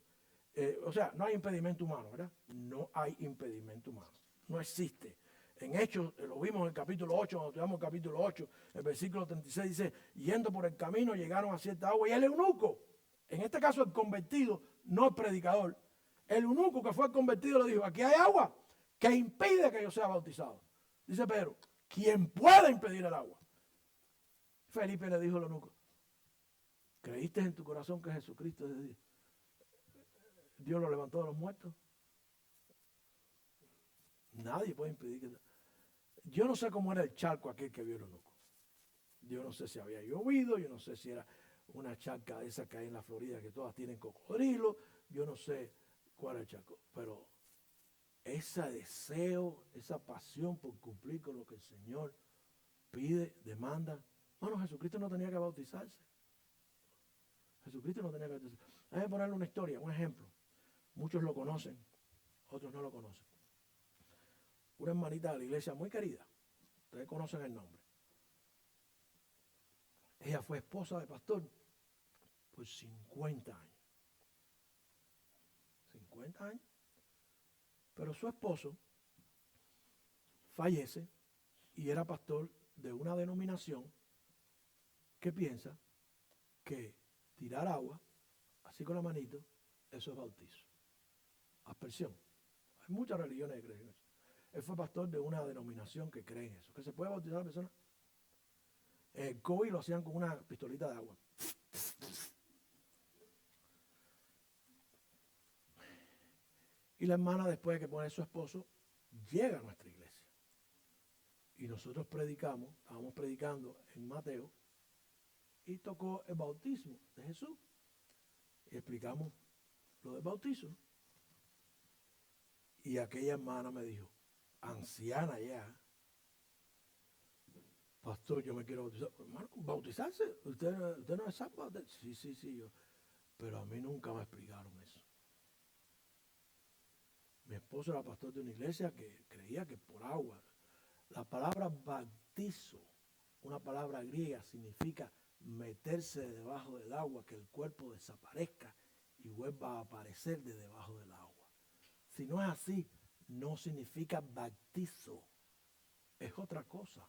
o sea, no hay impedimento humano, ¿verdad? No hay impedimento humano, no existe. En Hechos, lo vimos en el capítulo 8, cuando estudiamos el capítulo 8, el versículo 36 dice, yendo por el camino llegaron a cierta agua y el eunuco, en este caso el convertido, no el predicador, el eunuco que fue el convertido le dijo, aquí hay agua que impide que yo sea bautizado. Dice Pedro, ¿quién puede impedir el agua? Felipe le dijo al eunuco, ¿creíste en tu corazón que Jesucristo es de Dios? Dios lo levantó de los muertos. Nadie puede impedir que... Yo no sé cómo era el charco aquel que vio el eunuco. Yo no sé si había llovido, yo no sé si era una charca esa que hay en la Florida que todas tienen cocodrilo, yo no sé cuál es el charco, pero ese deseo, esa pasión por cumplir con lo que el Señor pide, demanda. Bueno, Jesucristo no tenía que bautizarse. Jesucristo no tenía que bautizarse. Déjame ponerle una historia, un ejemplo. Muchos lo conocen, otros no lo conocen. Una hermanita de la iglesia muy querida, ustedes conocen el nombre. Ella fue esposa de pastor por 50 años. 50 años. Pero su esposo fallece y era pastor de una denominación que piensa que tirar agua, así con la manito, eso es bautizo. Aspersión. Hay muchas religiones que creen eso. Él fue pastor de una denominación que cree en eso. Que se puede bautizar a la persona. El COVID lo hacían con una pistolita de agua. Y la hermana, después de que pone a su esposo, llega a nuestra iglesia. Y nosotros predicamos, estábamos predicando en Mateo, y tocó el bautismo de Jesús. Y explicamos lo del bautizo. Y aquella hermana me dijo, anciana ya, pastor, yo me quiero bautizar. Hermano, ¿bautizarse? ¿Usted no es sábado? Sí, yo. Pero a mí nunca me explicaron eso. Mi esposo era pastor de una iglesia que creía que por agua. La palabra bautizo, una palabra griega, significa meterse debajo del agua, que el cuerpo desaparezca y vuelva a aparecer de debajo del agua. Si no es así, no significa bautizo. Es otra cosa.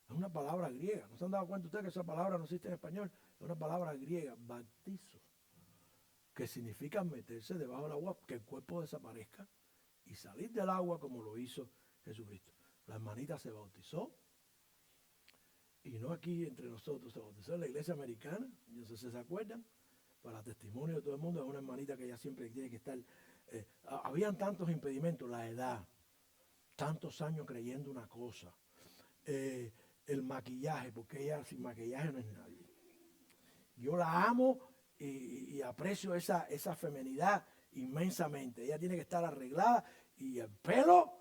Es una palabra griega. ¿No se han dado cuenta ustedes que esa palabra no existe en español? Es una palabra griega, bautizo, que significa meterse debajo del agua, que el cuerpo desaparezca y salir del agua como lo hizo Jesucristo. La hermanita se bautizó, y no aquí entre nosotros, se bautizó en la iglesia americana, yo no sé si se acuerdan, para testimonio de todo el mundo, es una hermanita que ella siempre tiene que estar. Habían tantos impedimentos, la edad, tantos años creyendo una cosa, el maquillaje, porque ella sin maquillaje no es nadie. Yo la amo y aprecio esa feminidad inmensamente. Ella tiene que estar arreglada y el pelo,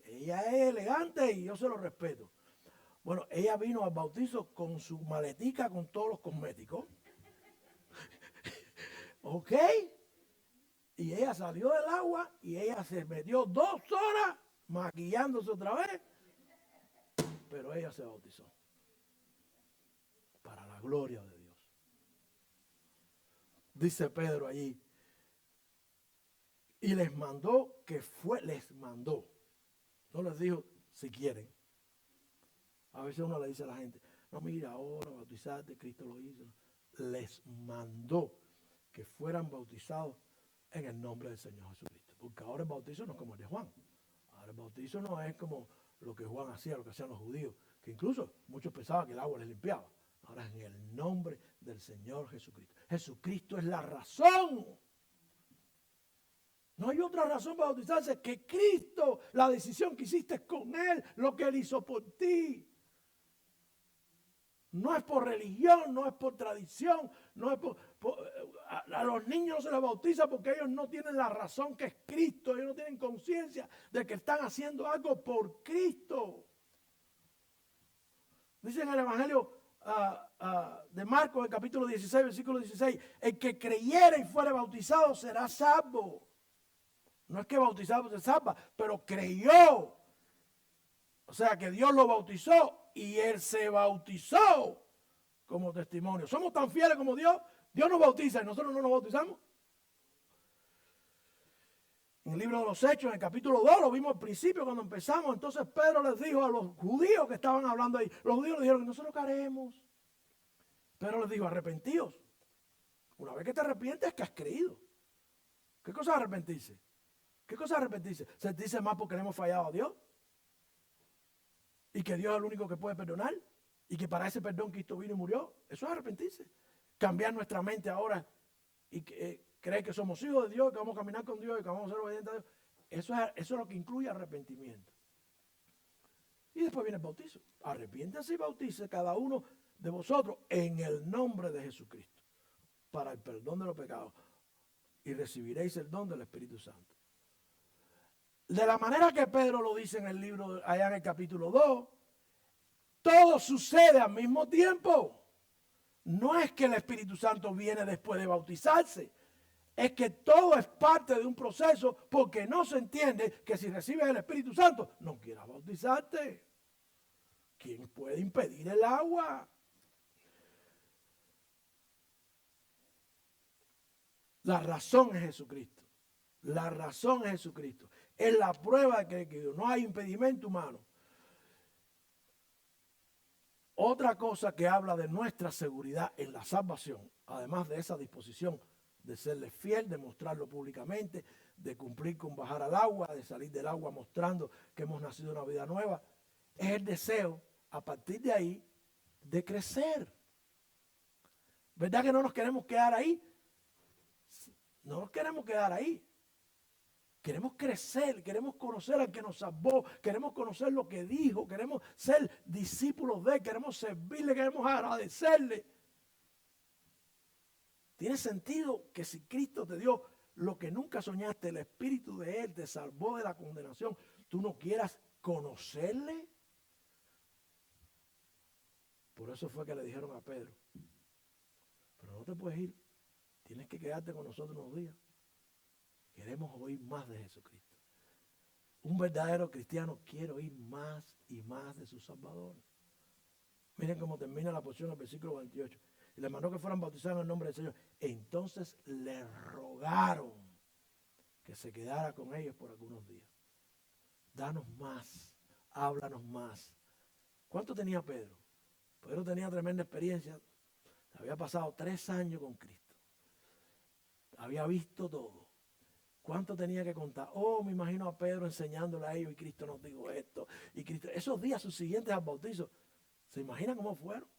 ella es elegante y yo se lo respeto. Bueno, ella vino al bautizo con su maletica con todos los cosméticos. ¿Ok? Y ella salió del agua y ella se metió 2 horas maquillándose otra vez. Pero ella se bautizó. Para la gloria de Dios. Dice Pedro allí. Y les mandó les mandó. No les dijo si quieren. A veces uno le dice a la gente, no, mira, ahora bautizarte, Cristo lo hizo. Les mandó que fueran bautizados en el nombre del Señor Jesucristo. Porque ahora el bautizo no es como el de Juan. Ahora el bautizo no es como lo que Juan hacía, lo que hacían los judíos. Que incluso muchos pensaban que el agua les limpiaba. Ahora es en el nombre del Señor Jesucristo. Jesucristo es la razón. No hay otra razón para bautizarse que Cristo, la decisión que hiciste con Él, lo que Él hizo por ti. No es por religión, no es por tradición, no es a los niños no se les bautiza porque ellos no tienen la razón que es Cristo, ellos no tienen conciencia de que están haciendo algo por Cristo. Dice en el Evangelio de Marcos, el capítulo 16, versículo 16, el que creyere y fuere bautizado será salvo. No es que bautizado se salva, pero creyó. O sea que Dios lo bautizó y él se bautizó como testimonio. Somos tan fieles como Dios. Dios nos bautiza y nosotros no nos bautizamos. En el libro de los Hechos, en el capítulo 2, lo vimos al principio cuando empezamos. Entonces Pedro les dijo a los judíos que estaban hablando ahí. Los judíos le dijeron, nosotros qué haremos. Pedro les dijo, arrepentíos. Una vez que te arrepientes es que has creído. ¿Qué cosa es arrepentirse? ¿Qué cosa es arrepentirse? ¿Sentirse mal porque le hemos fallado a Dios? Y que Dios es el único que puede perdonar. Y que para ese perdón Cristo vino y murió. Eso es arrepentirse. Cambiar nuestra mente ahora y creer que somos hijos de Dios, que vamos a caminar con Dios y que vamos a ser obedientes a Dios. Eso es lo que incluye arrepentimiento. Y después viene el bautizo. Arrepiéntase y bautice cada uno de vosotros en el nombre de Jesucristo para el perdón de los pecados. Y recibiréis el don del Espíritu Santo. De la manera que Pedro lo dice en el libro, allá en el capítulo 2, todo sucede al mismo tiempo. no es que el Espíritu Santo viene después de bautizarse. Es que todo es parte de un proceso, porque no se entiende que si recibes el Espíritu Santo no quieras bautizarte. ¿Quién puede impedir el agua? La razón es Jesucristo. La razón es Jesucristo. Es la prueba de que no hay impedimento humano. Otra cosa que habla de nuestra seguridad en la salvación, además de esa disposición de serle fiel, de mostrarlo públicamente, de cumplir con bajar al agua, de salir del agua mostrando que hemos nacido una vida nueva, es el deseo, a partir de ahí, de crecer. ¿Verdad que no nos queremos quedar ahí? No nos queremos quedar ahí. Queremos crecer, queremos conocer al que nos salvó, queremos conocer lo que dijo, queremos ser discípulos de él, queremos servirle, queremos agradecerle. Tiene sentido que si Cristo te dio lo que nunca soñaste, el Espíritu de Él te salvó de la condenación, tú no quieras conocerle. Por eso fue que le dijeron a Pedro, pero no te puedes ir, tienes que quedarte con nosotros unos días. Queremos oír más de Jesucristo. Un verdadero cristiano quiere oír más y más de su Salvador. Miren cómo termina la porción del versículo 28. Y les mandó que fueran bautizados en el nombre del Señor. Entonces le rogaron que se quedara con ellos por algunos días. Danos más, háblanos más. ¿Cuánto tenía Pedro? Pedro tenía tremenda experiencia. Había pasado 3 años con Cristo. Había visto todo. ¿Cuánto tenía que contar? Oh, me imagino a Pedro enseñándole a ellos y Cristo nos dijo esto. Y Cristo, esos días subsiguientes al bautizo, ¿se imaginan cómo fueron?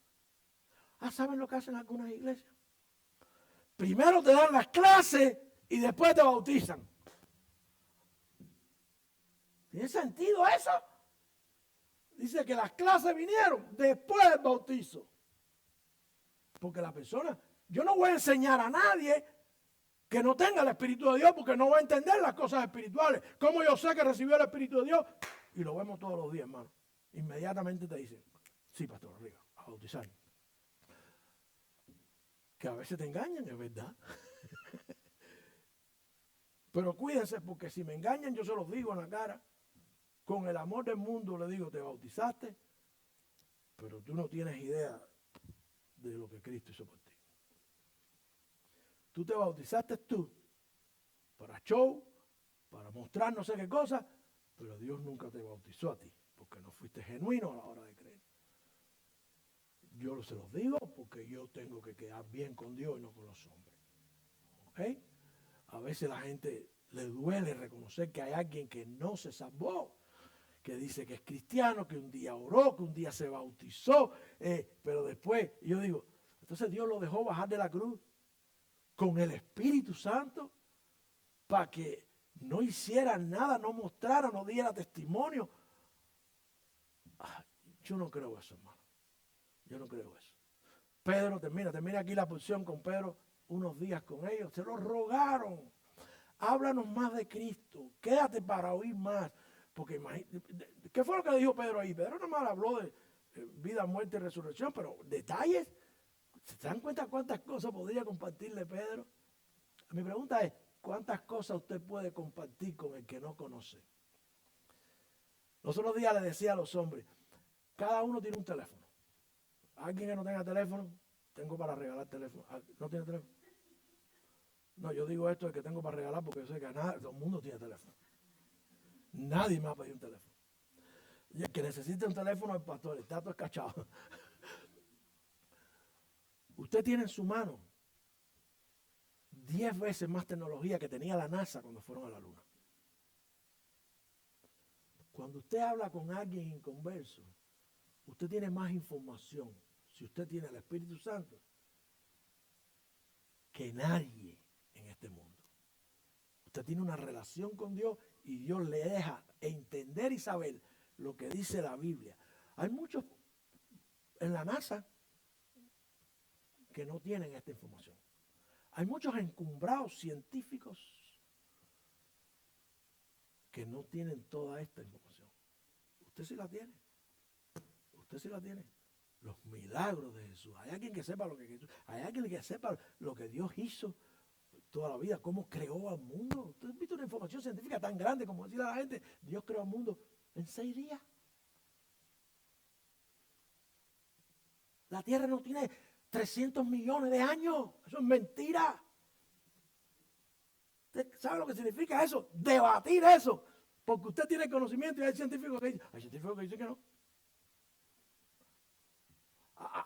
¿Saben lo que hacen algunas iglesias? Primero te dan las clases y después te bautizan. ¿Tiene sentido eso? Dice que las clases vinieron después del bautizo. Porque la persona, yo no voy a enseñar a nadie que no tenga el Espíritu de Dios, porque no va a entender las cosas espirituales. ¿Cómo yo sé que recibió el Espíritu de Dios? Y lo vemos todos los días, hermano. Inmediatamente te dicen, sí, pastor, arriba, a bautizar. Que a veces te engañan, es verdad. Pero cuídense, porque si me engañan, yo se los digo en la cara. Con el amor del mundo le digo, te bautizaste, pero tú no tienes idea de lo que Cristo hizo por ti. Tú te bautizaste tú para show, para mostrar no sé qué cosa, pero Dios nunca te bautizó a ti, porque no fuiste genuino a la hora de creer. Yo se los digo porque yo tengo que quedar bien con Dios y no con los hombres. ¿Ok? A veces la gente le duele reconocer que hay alguien que no se salvó, que dice que es cristiano, que un día oró, que un día se bautizó, pero después, yo digo, entonces Dios lo dejó bajar de la cruz con el Espíritu Santo para que no hiciera nada, no mostrara, no diera testimonio. Yo no creo eso, hermano. Yo no creo eso. Pedro, termina aquí la porción con Pedro, unos días con ellos, se lo rogaron. Háblanos más de Cristo, quédate para oír más. Porque imagínate, ¿qué fue lo que dijo Pedro ahí? Pedro nomás habló de vida, muerte y resurrección, pero detalles. ¿Se dan cuenta cuántas cosas podría compartirle Pedro? Mi pregunta es, ¿cuántas cosas usted puede compartir con el que no conoce? Los otros días le decía a los hombres, cada uno tiene un teléfono. Alguien que no tenga teléfono, tengo para regalar teléfono. ¿No tiene teléfono? No, yo digo esto de que tengo para regalar porque yo sé que todo el mundo tiene teléfono. Nadie me ha pedido un teléfono. Y el que necesite un teléfono es el pastor, está todo escachado. Usted tiene en su mano 10 veces más tecnología que tenía la NASA cuando fueron a la Luna. Cuando usted habla con alguien inconverso, usted tiene más información, si usted tiene el Espíritu Santo, que nadie en este mundo. Usted tiene una relación con Dios y Dios le deja entender y saber lo que dice la Biblia. Hay muchos en la NASA que no tienen esta información. Hay muchos encumbrados científicos que no tienen toda esta información. Usted sí la tiene. Usted sí la tiene. los milagros de Jesús. Hay alguien que sepa lo que Jesús, hay alguien que sepa lo que Dios hizo toda la vida, cómo creó al mundo. ¿Usted ha visto una información científica tan grande como decirle a la gente, Dios creó al mundo en 6 días? La Tierra no tiene 300 millones de años. Eso es mentira. ¿Usted sabe lo que significa eso? Debatir eso. Porque usted tiene conocimiento y hay científicos que dicen que no.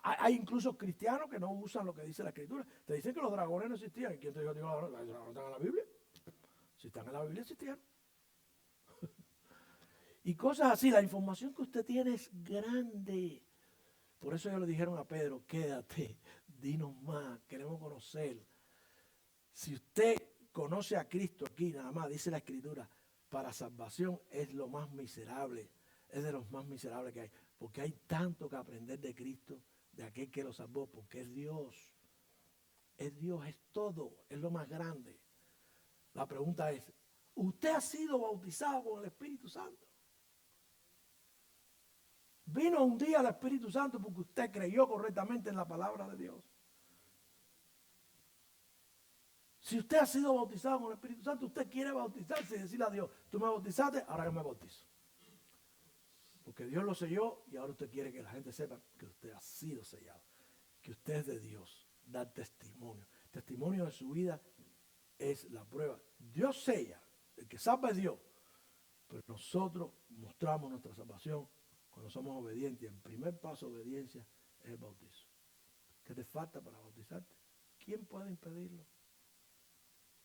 Hay incluso cristianos que no usan lo que dice la Escritura. Te dicen que los dragones no existían. ¿Y quién te dijo que los dragones están en la Biblia? Si están en la Biblia, existían. Y cosas así. La información que usted tiene es grande. Por eso ellos le dijeron a Pedro, quédate, dinos más, queremos conocer. Si usted conoce a Cristo aquí, nada más, dice la Escritura, para salvación es lo más miserable, es de los más miserables que hay. Porque hay tanto que aprender de Cristo, de aquel que lo salvó, porque es Dios. Es Dios, es todo, es lo más grande. La pregunta es, ¿usted ha sido bautizado con el Espíritu Santo? Vino un día el Espíritu Santo porque usted creyó correctamente en la palabra de Dios. Si usted ha sido bautizado con el Espíritu Santo, usted quiere bautizarse y decirle a Dios, tú me bautizaste, ahora yo me bautizo. Porque Dios lo selló y ahora usted quiere que la gente sepa que usted ha sido sellado, que usted es de Dios, dar testimonio. Testimonio de su vida es la prueba. Dios sella, el que salva es Dios, pero nosotros mostramos nuestra salvación cuando somos obedientes. Y el primer paso de obediencia es el bautizo. ¿Qué te falta para bautizarte? ¿Quién puede impedirlo?